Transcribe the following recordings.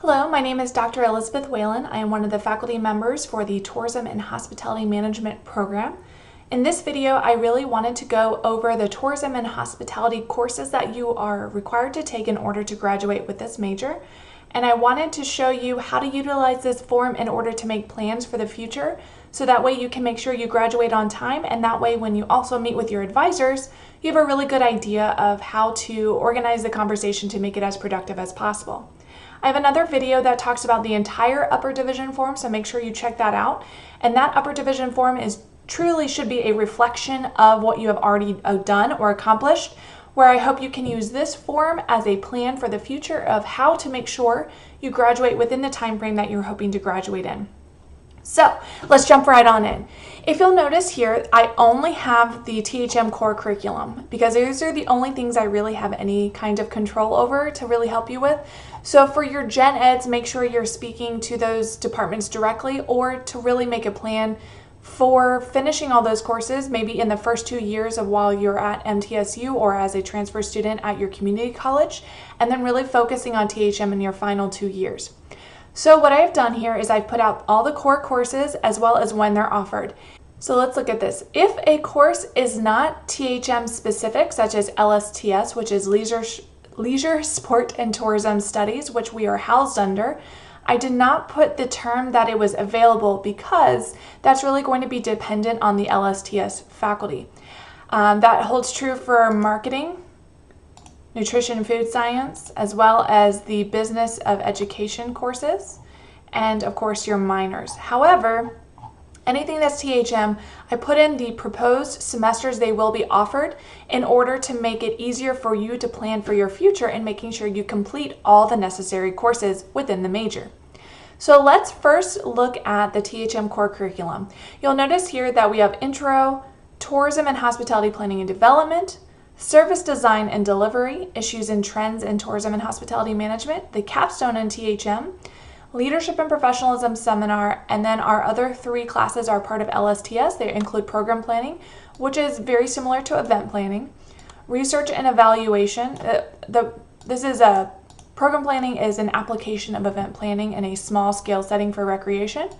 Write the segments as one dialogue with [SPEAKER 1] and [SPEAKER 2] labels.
[SPEAKER 1] Hello, my name is Dr. Elizabeth Whalen. I am one of the faculty members for the Tourism and Hospitality Management program. In this video, I really wanted to go over the tourism and hospitality courses that you are required to take in order to graduate with this major. And I wanted to show you how to utilize this form in order to make plans for the future. So that way you can make sure you graduate on time, and that way when you also meet with your advisors, you have a really good idea of how to organize the conversation to make it as productive as possible. I have another video that talks about the entire upper division form, so make sure you check that out. And that upper division form truly should be a reflection of what you have already done or accomplished, where I hope you can use this form as a plan for the future of how to make sure you graduate within the time frame that you're hoping to graduate in. So let's jump right on in. If you'll notice here, I only have the THM core curriculum because those are the only things I really have any kind of control over to really help you with. So for your gen eds, make sure you're speaking to those departments directly, or to really make a plan for finishing all those courses, maybe in the first 2 years of while you're at MTSU or as a transfer student at your community college, and then really focusing on THM in your final 2 years. So what I've done here is I've put out all the core courses as well as when they're offered. So let's look at this. If a course is not THM specific, such as LSTS, which is Leisure, Sport, and Tourism Studies, which we are housed under, I did not put the term that it was available because that's really going to be dependent on the LSTS faculty. That holds true for marketing, nutrition and food science, as well as the business of education courses, and of course your minors. However, anything that's THM, I put in the proposed semesters they will be offered in order to make it easier for you to plan for your future and making sure you complete all the necessary courses within the major. So let's first look at the THM core curriculum. You'll notice here that we have Intro, Tourism and Hospitality Planning and Development, Service Design and Delivery, Issues and Trends in Tourism and Hospitality Management, the capstone in THM, Leadership and Professionalism Seminar, and then our other 3 classes are part of LSTS. They include Program Planning, which is very similar to Event Planning, Research and Evaluation. Program Planning is an application of Event Planning in a small scale setting for recreation.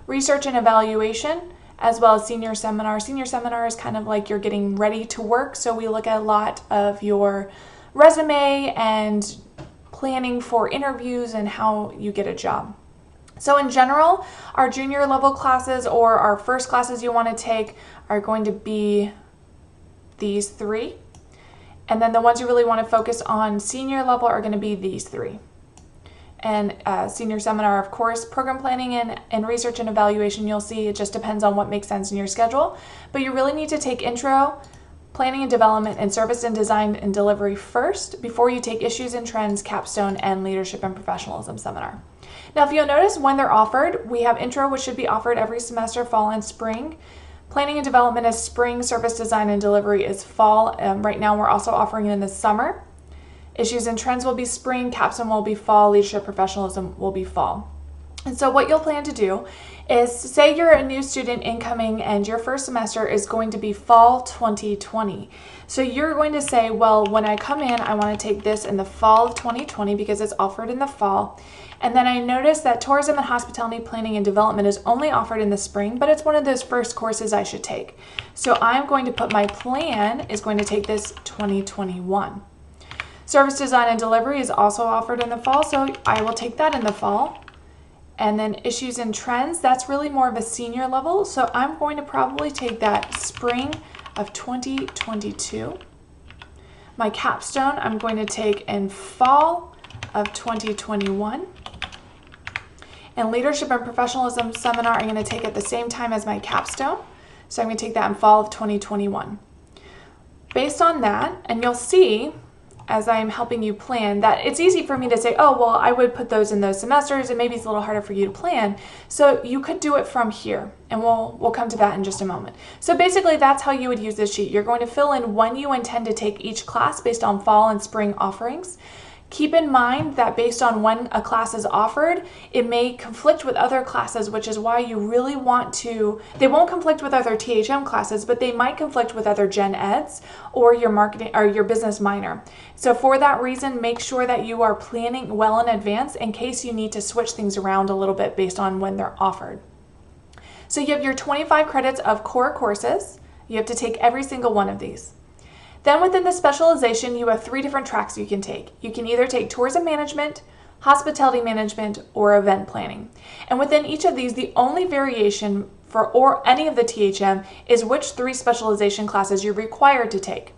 [SPEAKER 1] Research and Evaluation, as well as Senior Seminar. Senior Seminar is kind of like you're getting ready to work, so we look at a lot of your resume and planning for interviews and how you get a job. So in general, our junior level classes or our first classes you want to take are going to be these 3. And then the ones you really want to focus on senior level are going to be these 3. And senior seminar, of course, program planning and research and evaluation, you'll see it just depends on what makes sense in your schedule. But you really need to take intro, planning and development, and service and design and delivery first before you take issues and trends, capstone, and leadership and professionalism seminar. Now, if you'll notice when they're offered, we have intro, which should be offered every semester, fall and spring. Planning and development is spring, service design and delivery is fall. Right now we're also offering it in the summer. Issues and trends will be spring, capstone will be fall, leadership professionalism will be fall. And so what you'll plan to do is, say you're a new student incoming and your first semester is going to be fall 2020. So you're going to say, well, when I come in, I want to take this in the fall of 2020 because it's offered in the fall. And then I noticed that Tourism and Hospitality Planning and Development is only offered in the spring, but it's one of those first courses I should take. So I'm going to put my plan is going to take this 2021. Service Design and Delivery is also offered in the fall, so I will take that in the fall. And then Issues and Trends, that's really more of a senior level, so I'm going to probably take that spring of 2022. My capstone I'm going to take in fall of 2021. And Leadership and Professionalism Seminar I'm going to take at the same time as my capstone, so I'm going to take that in fall of 2021. Based on that, and you'll see as I'm helping you plan that it's easy for me to say, oh, well, I would put those in those semesters, and maybe it's a little harder for you to plan. So you could do it from here, and we'll come to that in just a moment. So basically, that's how you would use this sheet. You're going to fill in when you intend to take each class based on fall and spring offerings. Keep in mind that based on when a class is offered, it may conflict with other classes, which is why you really want to, they won't conflict with other THM classes, but they might conflict with other gen eds or your marketing or your business minor. So for that reason, make sure that you are planning well in advance in case you need to switch things around a little bit based on when they're offered. So you have your 25 credits of core courses. You have to take every single one of these. Then within the specialization, you have 3 different tracks you can take. You can either take tourism management, hospitality management, or event planning. And within each of these, the only variation for any of the THM is which 3 specialization classes you're required to take.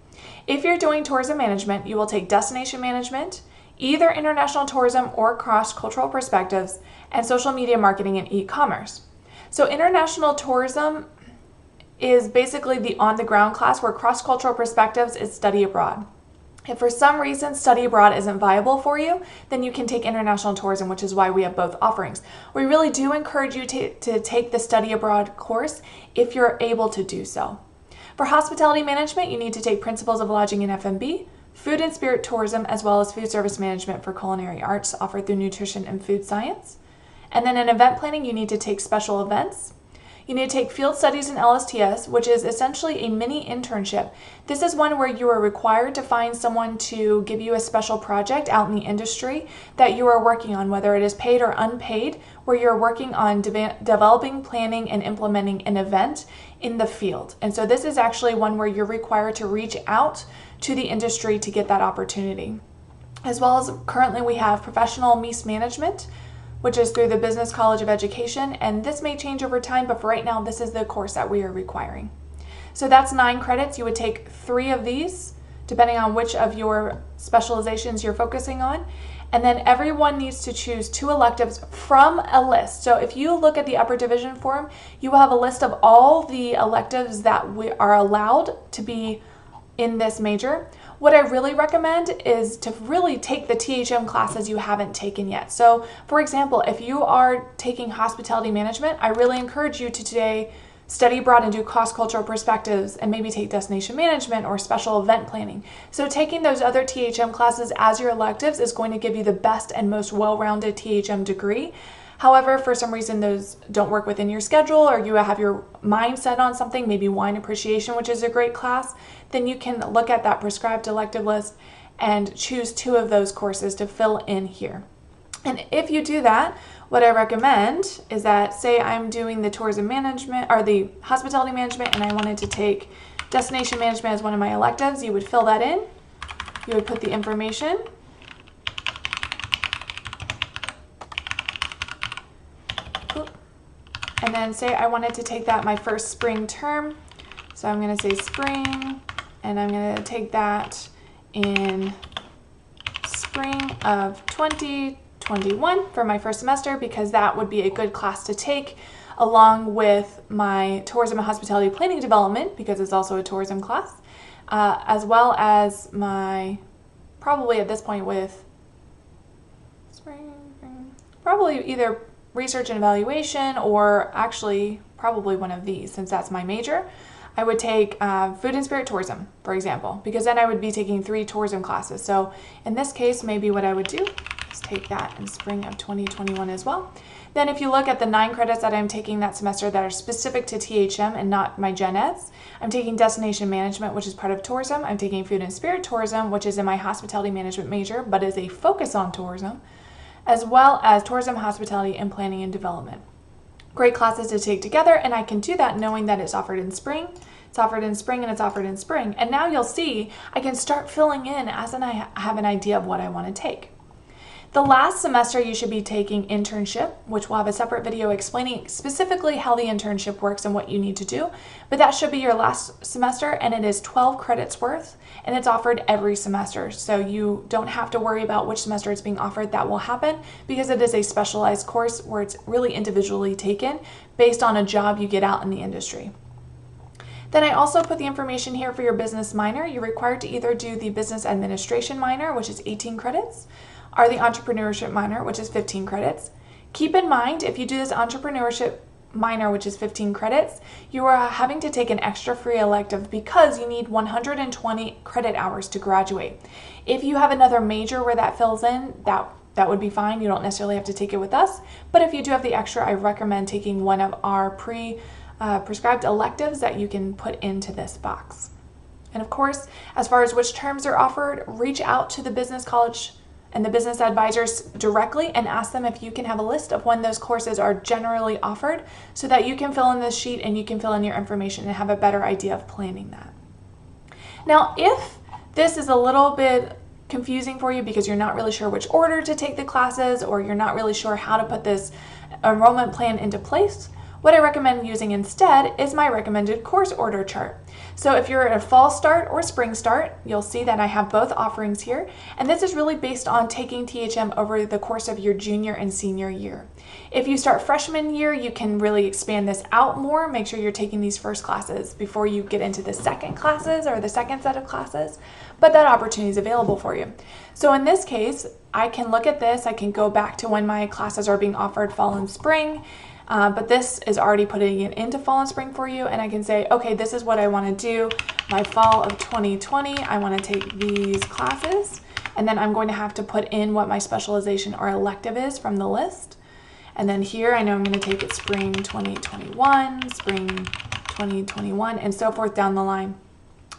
[SPEAKER 1] If you're doing tourism management, you will take destination management, either international tourism or cross-cultural perspectives, and social media marketing and e-commerce. So international tourism is basically the on-the-ground class, where cross-cultural perspectives is study abroad. If for some reason study abroad isn't viable for you, then you can take international tourism, which is why we have both offerings. We really do encourage you to take the study abroad course if you're able to do so. For hospitality management, you need to take principles of lodging and F&B, food and spirit tourism, as well as food service management for culinary arts offered through nutrition and food science. And then in event planning, you need to take special events. You need to take field studies in LSTS, which is essentially a mini internship. This is one where you are required to find someone to give you a special project out in the industry that you are working on, whether it is paid or unpaid, where you're working on developing, planning, and implementing an event in the field. And so this is actually one where you're required to reach out to the industry to get that opportunity. As well as currently we have professional MEAS management, which is through the Business College of Education, and this may change over time, but for right now, this is the course that we are requiring. So that's 9 credits. You would take 3 of these, depending on which of your specializations you're focusing on, and then everyone needs to choose 2 electives from a list. So if you look at the upper division form, you will have a list of all the electives that we are allowed to be in this major. What I really recommend is to really take the THM classes you haven't taken yet. So for example, if you are taking hospitality management, I really encourage you to today study abroad and do cross-cultural perspectives and maybe take destination management or special event planning. So taking those other THM classes as your electives is going to give you the best and most well-rounded THM degree. However, for some reason those don't work within your schedule, or you have your mind set on something, maybe wine appreciation, which is a great class, then you can look at that prescribed elective list and choose 2 of those courses to fill in here. And if you do that, what I recommend is that, say I'm doing the tourism management or the hospitality management and I wanted to take destination management as one of my electives, you would fill that in, you would put the information, and then say I wanted to take that my first spring term. So I'm going to say spring, and I'm going to take that in spring of 2021 for my first semester, because that would be a good class to take along with my tourism and hospitality planning development, because it's also a tourism class, as well as my, probably at this point with spring, probably either research and evaluation, or actually probably one of these, since that's my major. I would take food and spirit tourism, for example, because then I would be taking 3 tourism classes. So in this case, maybe what I would do is take that in spring of 2021 as well. Then if you look at the 9 credits that I'm taking that semester that are specific to THM and not my gen eds, I'm taking destination management, which is part of tourism. I'm taking food and spirit tourism, which is in my hospitality management major, but is a focus on tourism, as well as tourism, hospitality, and planning and development. Great classes to take together, and I can do that knowing that it's offered in spring, it's offered in spring, and it's offered in spring. And now you'll see I can start filling in as I have an idea of what I want to take. The last semester you should be taking internship, which will have a separate video explaining specifically how the internship works and what you need to do. But that should be your last semester, and it is 12 credits worth, and it's offered every semester. So you don't have to worry about which semester it's being offered. That will happen because it is a specialized course where it's really individually taken based on a job you get out in the industry. Then I also put the information here for your business minor. You're required to either do the business administration minor, which is 18 credits, or the entrepreneurship minor, which is 15 credits. Keep in mind, if you do this entrepreneurship minor, which is 15 credits, you are having to take an extra free elective because you need 120 credit hours to graduate. If you have another major where that fills in, that would be fine. You don't necessarily have to take it with us. But if you do have the extra, I recommend taking one of our prescribed electives that you can put into this box. And of course, as far as which terms are offered, reach out to the business college and the business advisors directly and ask them if you can have a list of when those courses are generally offered so that you can fill in this sheet and you can fill in your information and have a better idea of planning that. Now, if this is a little bit confusing for you because you're not really sure which order to take the classes or you're not really sure how to put this enrollment plan into place, what I recommend using instead is my recommended course order chart. So if you're at a fall start or spring start, you'll see that I have both offerings here. And this is really based on taking THM over the course of your junior and senior year. If you start freshman year, you can really expand this out more. Make sure you're taking these first classes before you get into the second classes or the second set of classes. But that opportunity is available for you. So in this case, I can look at this. I can go back to when my classes are being offered fall and spring. But this is already putting it into fall and spring for you, and I can say, okay, this is what I want to do. My fall of 2020, I want to take these classes, and then I'm going to have to put in what my specialization or elective is from the list. And then here, I know I'm going to take it spring 2021, spring 2021, and so forth down the line.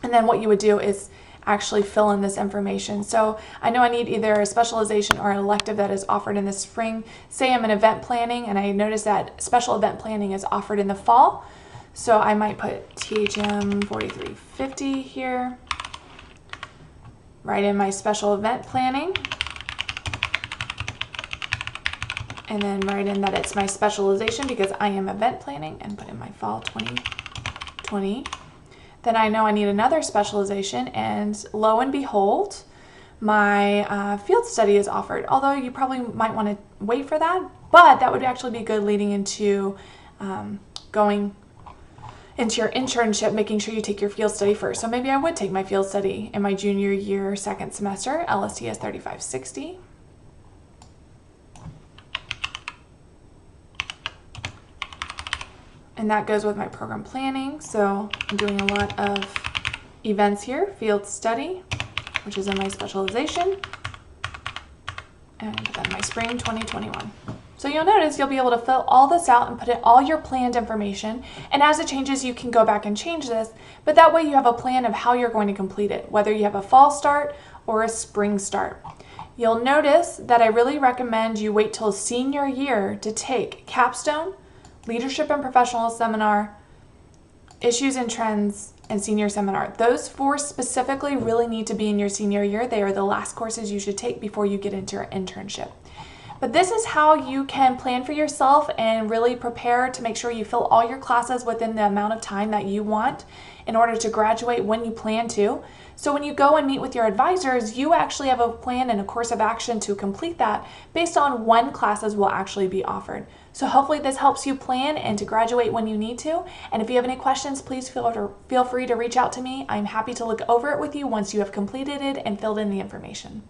[SPEAKER 1] And then what you would do is actually fill in this information. So I know I need either a specialization or an elective that is offered in the spring. Say I'm in event planning and I notice that special event planning is offered in the fall. So I might put THM 4350 here, write in my special event planning, and then write in that it's my specialization because I am event planning, and put in my fall 2020. Then I know I need another specialization, and lo and behold, my field study is offered. Although you probably might want to wait for that, but that would actually be good leading into going into your internship, making sure you take your field study first. So maybe I would take my field study in my junior year, second semester, LSTS 3560. And that goes with my program planning. So I'm doing a lot of events here, field study, which is in my specialization, and then my spring 2021. So you'll notice you'll be able to fill all this out and put in all your planned information. And as it changes, you can go back and change this, but that way you have a plan of how you're going to complete it, whether you have a fall start or a spring start. You'll notice that I really recommend you wait till senior year to take capstone, leadership and professional seminar, issues and trends, and senior seminar. Those four specifically really need to be in your senior year. They are the last courses you should take before you get into your internship. But this is how you can plan for yourself and really prepare to make sure you fill all your classes within the amount of time that you want in order to graduate when you plan to. So when you go and meet with your advisors, you actually have a plan and a course of action to complete that based on when classes will actually be offered. So hopefully this helps you plan and to graduate when you need to. And if you have any questions, please feel free to reach out to me. I'm happy to look over it with you once you have completed it and filled in the information.